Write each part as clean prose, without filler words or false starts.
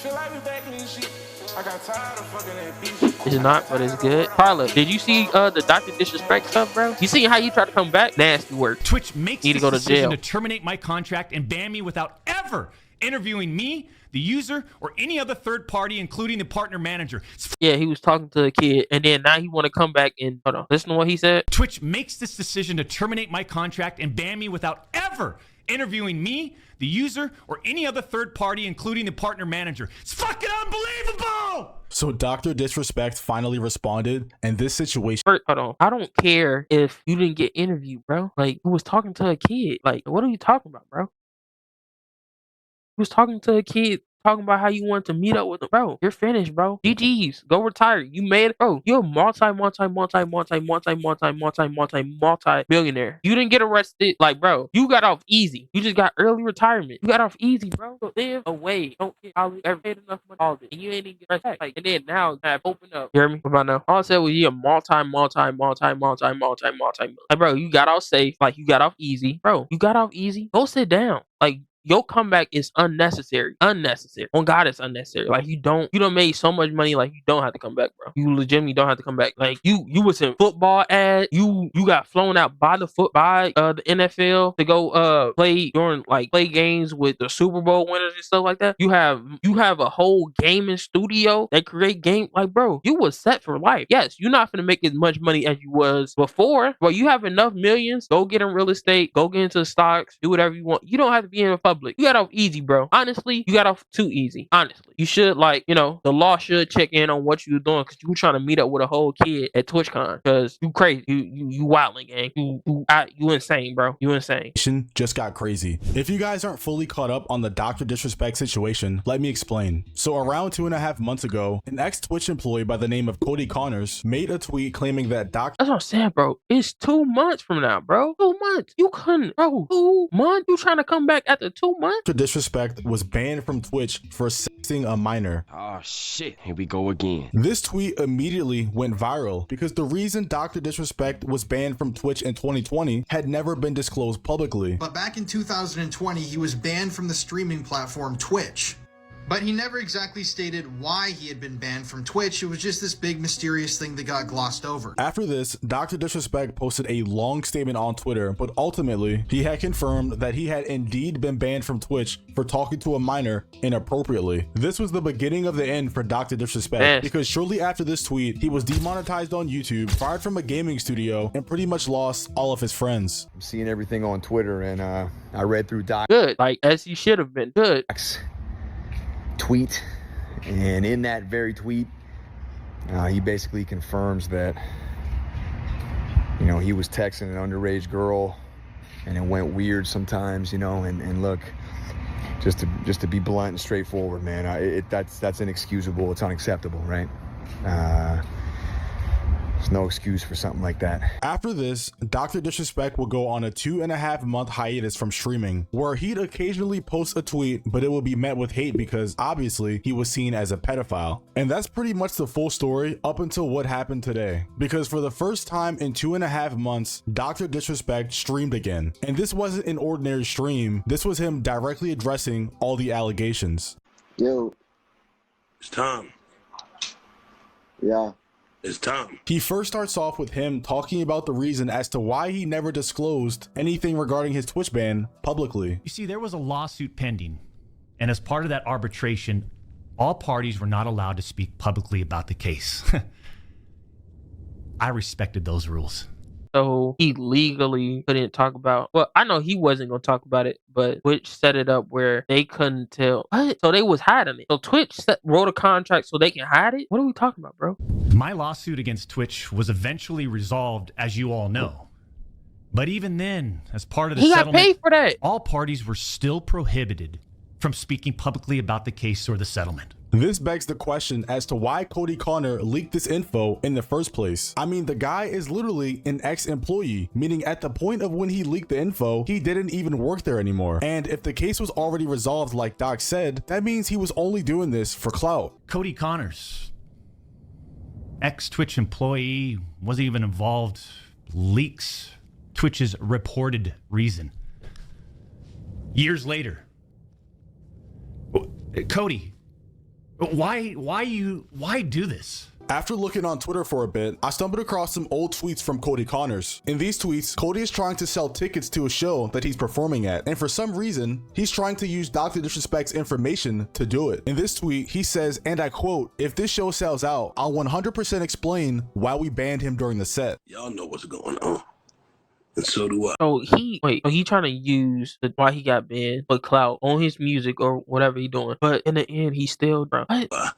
Feel like we back in this shit. I got tired of fucking that bitch. It's not, but it's good. Carla, did you see the Dr. Disrespect stuff, bro? You see how you try to come back? Nasty work. Twitch makes Need to this go to decision jail. to terminate my contract and ban me without ever interviewing me, the user, or any other third party, including the partner manager. Yeah, he was talking to a kid, and then now he want to come back and hold on. Listen to what he said. Twitch makes this decision to terminate my contract and ban me without ever interviewing me, the user, or any other third party, including the partner manager. It's fucking unbelievable! So Dr. Disrespect finally responded, and this situation... First, hold on. I don't care if you didn't get interviewed, bro. Like, he was talking to a kid. Like, what are you talking about, bro? He was talking to a kid, talking about how you wanted to meet up with him. Bro, you're finished, bro. GG's. Go retire. You made it. Bro, you're a multi-millionaire. You didn't get arrested. Like, bro, you got off easy. You just got early retirement. You got off easy, bro. So live away. Don't get college. Ever paid enough money. All this. And you ain't even get respect. Like, and then now, have opened up. You hear me? What about now? All I said was you're a multi. Like, bro, you got off safe. Like, you got off easy. Bro, you got off easy. Go sit down. Like, your comeback is unnecessary. Unnecessary. On God, it's unnecessary. Like you don't made so much money. Like you don't have to come back, bro. You legitimately don't have to come back. Like you was in football ad. You got flown out by the NFL to go play games with the Super Bowl winners and stuff like that. You have a whole gaming studio that create game. Like bro, you was set for life. Yes, you're not gonna make as much money as you was before, but you have enough millions. Go get in real estate. Go get into stocks. Do whatever you want. You don't have to be in a public. You got off easy, bro. Honestly, you got off too easy. Honestly, you should the law should check in on what you were doing because you were trying to meet up with a whole kid at TwitchCon because you crazy. You wilding, gang. You insane, bro. You insane. Just got crazy. If you guys aren't fully caught up on the Dr. Disrespect situation, let me explain. So around 2.5 months ago, an ex-Twitch employee by the name of Cody Connors made a tweet claiming that Dr. That's what I'm saying, bro. It's 2 months from now, bro. 2 months. You couldn't, bro. 2 months? You trying to come back after 2 months? Dr. Disrespect was banned from Twitch for sexting a minor. Oh shit, here we go again. This tweet immediately went viral because the reason Dr. Disrespect was banned from Twitch in 2020 had never been disclosed publicly. But back in 2020, he was banned from the streaming platform Twitch. But he never exactly stated why he had been banned from Twitch. It was just this big mysterious thing that got glossed over. After this, Dr. Disrespect posted a long statement on Twitter, but ultimately, he had confirmed that he had indeed been banned from Twitch for talking to a minor inappropriately. This was the beginning of the end for Dr. Disrespect because shortly after this tweet, he was demonetized on YouTube, fired from a gaming studio, and pretty much lost all of his friends. I'm seeing everything on Twitter, and I read through Good, like as he should have been. Good. Tweet, and in that very tweet he basically confirms that he was texting an underage girl and it went weird sometimes, and look, just to be blunt and straightforward, man, that's inexcusable. It's unacceptable, right? There's no excuse for something like that. After this, Dr. Disrespect will go on a 2.5 month hiatus from streaming, where he'd occasionally post a tweet, but it will be met with hate because obviously he was seen as a pedophile. And that's pretty much the full story up until what happened today. Because for the first time in 2.5 months, Dr. Disrespect streamed again. And this wasn't an ordinary stream. This was him directly addressing all the allegations. Yo. It's Tom. Yeah. It's Tom. He first starts off with him talking about the reason as to why he never disclosed anything regarding his Twitch ban publicly. You see, there was a lawsuit pending, and as part of that arbitration, all parties were not allowed to speak publicly about the case. I respected those rules. So he legally couldn't talk about. Well, I know he wasn't gonna talk about it, but Twitch set it up where they couldn't tell. What? So they was hiding it. So Twitch wrote a contract so they can hide it. What are we talking about, bro? My lawsuit against Twitch was eventually resolved, as you all know. But even then, as part of the settlement, he got paid for that. All parties were still prohibited from speaking publicly about the case or the settlement. This begs the question as to why Cody Connor leaked this info in the first place. I mean, the guy is literally an ex-employee, meaning at the point of when he leaked the info, he didn't even work there anymore. And if the case was already resolved like Doc said, that means he was only doing this for clout. Cody Connors, ex-Twitch employee, wasn't even involved, leaks Twitch's reported reason. Years later, Cody, Why do this? After looking on Twitter for a bit, I stumbled across some old tweets from Cody Connors. In these tweets, Cody is trying to sell tickets to a show that he's performing at, and for some reason, he's trying to use Dr. Disrespect's information to do it. In this tweet, he says, and I quote, "If this show sells out, I'll 100% explain why we banned him during the set." Y'all know what's going on. And so do I. So he trying to use why he got banned for clout on his music or whatever he doing. But in the end, he still, bro. What?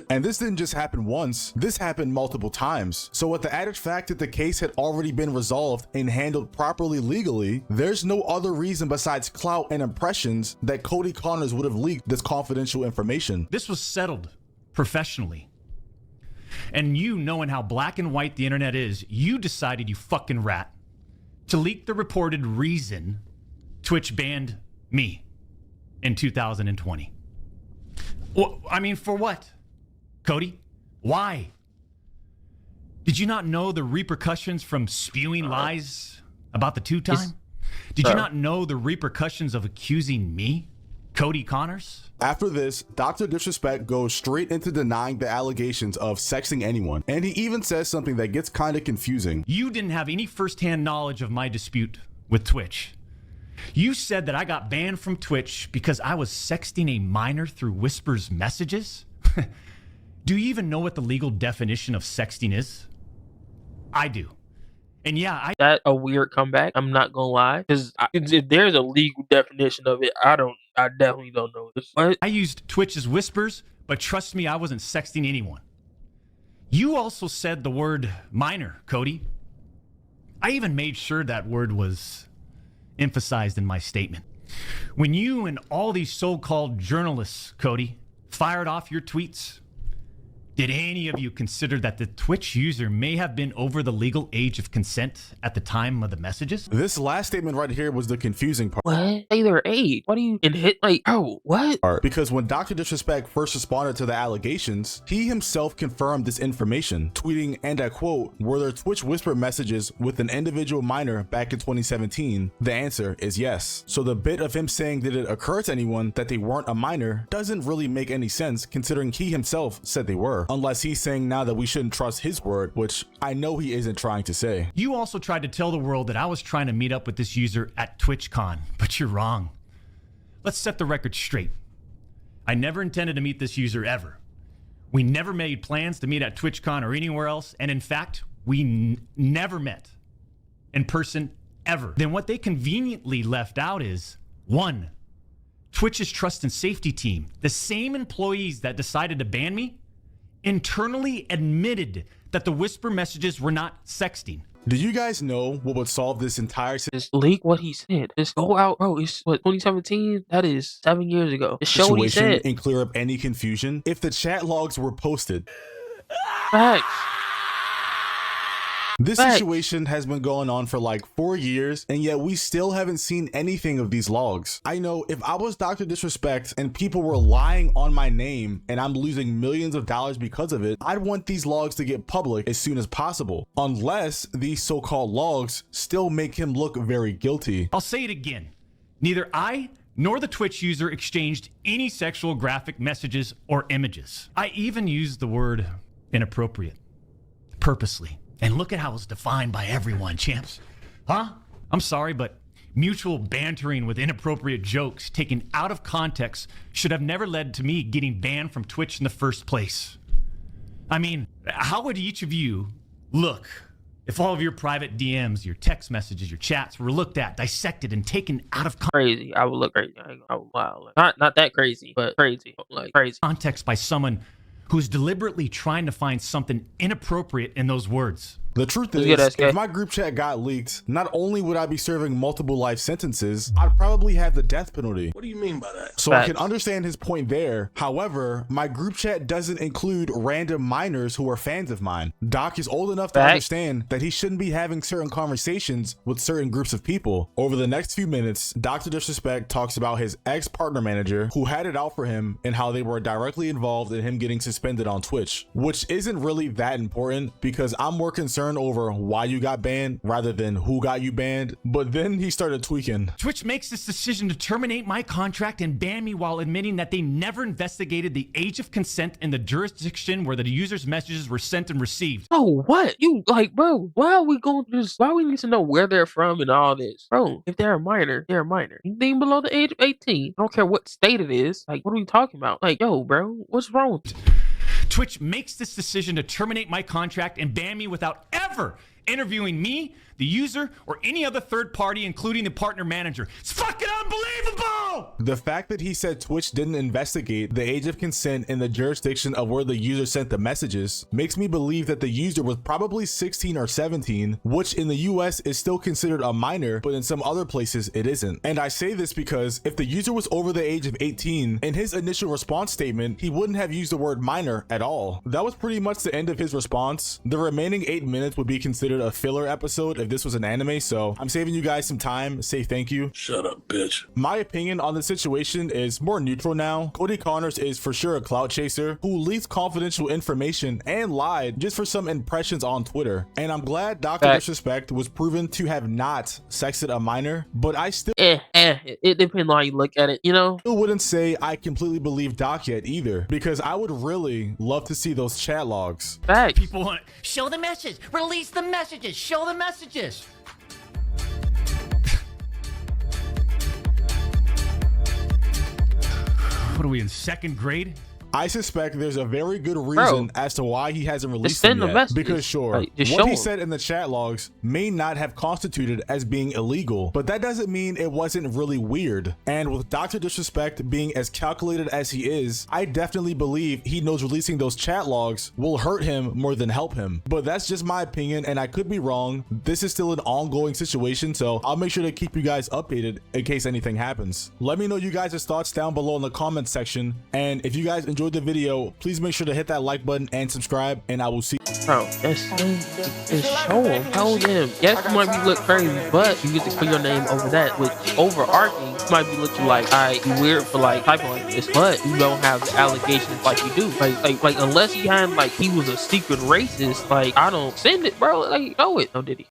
And this didn't just happen once, this happened multiple times. So with the added fact that the case had already been resolved and handled properly legally, there's no other reason besides clout and impressions that Cody Connors would have leaked this confidential information. This was settled professionally. And you, knowing how black and white the internet is, you decided, you fucking rat, to leak the reported reason Twitch banned me in 2020. Well, I mean, for what? Cody, why? Did you not know the repercussions from spewing lies about the two-time? Did you not know the repercussions of accusing me, Cody Connors? After this, Dr. Disrespect goes straight into denying the allegations of sexting anyone, and he even says something that gets kind of confusing. You didn't have any firsthand knowledge of my dispute with Twitch. You said that I got banned from Twitch because I was sexting a minor through Whisper's messages? Do you even know what the legal definition of sexting is? I do. And yeah, That a weird comeback. I'm not gonna lie, because if there's a legal definition of it, I definitely don't know this. What? I used Twitch as whispers, but trust me, I wasn't sexting anyone. You also said the word minor, Cody. I even made sure that word was emphasized in my statement. When you and all these so-called journalists, Cody, fired off your tweets, did any of you consider that the Twitch user may have been over the legal age of consent at the time of the messages? This last statement right here was the confusing part. What? Say their age. What do you hit? Like, oh, what? Because when Dr. Disrespect first responded to the allegations, he himself confirmed this information, tweeting, and I quote, "Were there Twitch whisper messages with an individual minor back in 2017? The answer is yes." So the bit of him saying did it occur to anyone that they weren't a minor doesn't really make any sense, considering he himself said they were. Unless he's saying now that we shouldn't trust his word, which I know he isn't trying to say. You also tried to tell the world that I was trying to meet up with this user at TwitchCon, but you're wrong. Let's set the record straight. I never intended to meet this user ever. We never made plans to meet at TwitchCon or anywhere else, and in fact, we never met in person ever. Then what they conveniently left out is, 1, Twitch's trust and safety team, the same employees that decided to ban me, internally admitted that the whisper messages were not sexting. Do you guys know what would solve this entire Just leak what he said. Just go out, bro. It's what, 2017? That is 7 years ago. Just show what he situation said. and clear up any confusion? If the chat logs were posted, Facts. this Facts. situation has been going on for like 4 years, and yet we still haven't seen anything of these logs. I know if I was Dr. Disrespect and people were lying on my name and I'm losing millions of dollars because of it, I'd want these logs to get public as soon as possible, unless these so-called logs still make him look very guilty. I'll say it again. Neither I nor the Twitch user exchanged any sexual graphic messages or images. I even used the word inappropriate purposely. And look at how it's defined by everyone, champs. Huh? I'm sorry, but mutual bantering with inappropriate jokes taken out of context should have never led to me getting banned from Twitch in the first place. I mean, how would each of you look if all of your private DMs, your text messages, your chats were looked at, dissected, and taken out of Crazy. I would look crazy. Oh, wow. Not that crazy, but crazy. Like, crazy. context by someone who's deliberately trying to find something inappropriate in those words? The truth Let's is, get SK. if my group chat got leaked, not only would I be serving multiple life sentences, I'd probably have the death penalty. What do you mean by that? So I Facts. can understand his point there. However, my group chat doesn't include random minors who are fans of mine. Doc is old enough to Facts. understand that he shouldn't be having certain conversations with certain groups of people. Over the next few minutes, Dr. Disrespect talks about his ex-partner manager who had it out for him and how they were directly involved in him getting suspended on Twitch, which isn't really that important because I'm more concerned concern over why you got banned rather than who got you banned, but then he started tweaking. Twitch makes this decision to terminate my contract and ban me while admitting that they never investigated the age of consent in the jurisdiction where the user's messages were sent and received. Oh, what? You like, bro, why are we going through this? Why we need to know where they're from and all this? Bro, if they're a minor, they're a minor. Anything below the age of 18, I don't care what state it is. Like, what are we talking about? Like, yo, bro, what's wrong with you? Twitch makes this decision to terminate my contract and ban me without ever interviewing me, the user, or any other third party, including the partner manager. It's fucking unbelievable! The fact that he said Twitch didn't investigate the age of consent in the jurisdiction of where the user sent the messages makes me believe that the user was probably 16 or 17, which in the US is still considered a minor, but in some other places it isn't. And I say this because if the user was over the age of 18, in his initial response statement, he wouldn't have used the word minor at all. That was pretty much the end of his response. The remaining 8 minutes would be considered a filler episode if this was an anime, so I'm saving you guys some time. Say thank you. Shut up, bitch. My opinion on the situation is more neutral now. Cody Connors is for sure a clout chaser who leaked confidential information and lied just for some impressions on Twitter. And I'm glad Dr. Disrespect was proven to have not sexted a minor, but I still it depends on how you look at it, you know? still wouldn't say I completely believe Doc yet either, because I would really love to see those chat logs. Facts. People want to show the message, release the messages, show the messages. What are we in second grade? I suspect there's a very good reason as to why he hasn't released send them the yet. messages. Because sure, Like, just what show he him. said in the chat logs may not have constituted as being illegal, but that doesn't mean it wasn't really weird. And with Dr. Disrespect being as calculated as he is, I definitely believe he knows releasing those chat logs will hurt him more than help him. But that's just my opinion, and I could be wrong. This is still an ongoing situation, so I'll make sure to keep you guys updated in case anything happens. Let me know you guys' thoughts down below in the comment section, and if you guys enjoyed the video, please make sure to hit that like button and subscribe, and I will see you. Bro, just show them. Tell them. Yes, you might be look crazy, but you get to put your name over that, which overarching might be looking like, alright, you weird for like typing like this, but you don't have the allegations like you do. Like unless he had like he was a secret racist, like I don't send it, bro. Like know it. No, did he?